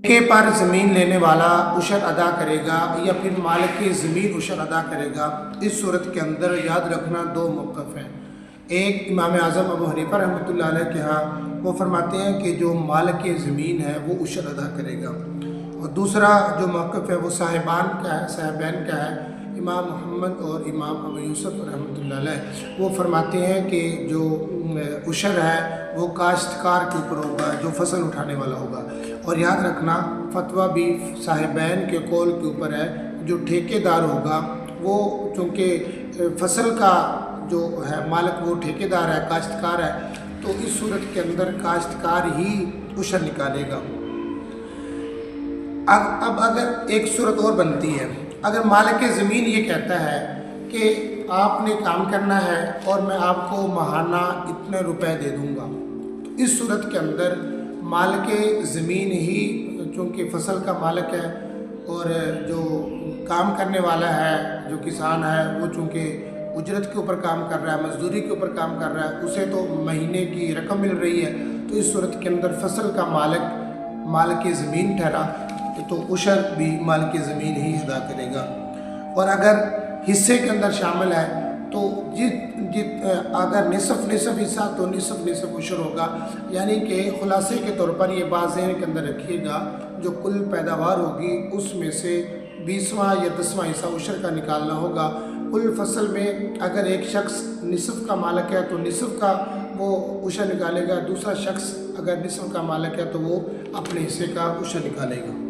ठेके पर ज़मीन लेने वाला उशर अदा करेगा या फिर मालिक ज़मीन उशर अदा करेगा। इस सूरत के अंदर याद रखना दो मौक़िफ़ हैं। एक इमाम आज़म अबू हनीफ़ा रहमतुल्लाह अलैह के यहाँ वो फरमाते हैं कि जो मालिक ज़मीन है वो उशर अदा करेगा, और दूसरा जो मौक़िफ़ है वो साहिबैन का है, इमाम मोहम्मद और इमाम अबू यूसुफ रहमतुल्लाह अलैह। वो फरमाते हैं कि जो उशर है वो काश्तकार के ऊपर होगा जो फसल उठाने वाला होगा। और याद रखना फतवा भी साहिबैन के कौल के ऊपर है, जो ठेकेदार होगा वो चूँकि फसल का जो है मालिक वो ठेकेदार है, काश्तकार है, तो इस सूरत के अंदर काश्तकार ही उशर निकालेगा। अब अगर एक सूरत और बनती है, अगर मालिक ज़मीन ये कहता है कि आपने काम करना है और मैं आपको माहाना इतने रुपए दे दूंगा, तो इस सूरत के अंदर मालिक ज़मीन ही चूँकि फसल का मालिक है और जो काम करने वाला है जो किसान है वो चूँकि उजरत के ऊपर काम कर रहा है, मजदूरी के ऊपर काम कर रहा है, उसे तो महीने की रकम मिल रही है, तो इस सूरत के अंदर फसल का मालिक ज़मीन ठहरा, तो उशर भी मालिक ज़मीन ही अदा करेगा। और अगर हिस्से के अंदर शामिल है तो अगर निसफ़ हिस्सा तो निसफ़ उशर होगा। यानी कि खुलासे के तौर पर ये बात ज़हन के अंदर रखिएगा, जो कुल पैदावार होगी उसमें से 20वां या 10वां हिस्सा उशर का निकालना होगा। कुल फसल में अगर एक शख्स निसफ़ का मालिक है तो निसफ़ का वो उशर निकालेगा, दूसरा शख्स अगर निसफ़ का मालिक है तो वो अपने हिस्से का उशर निकालेगा।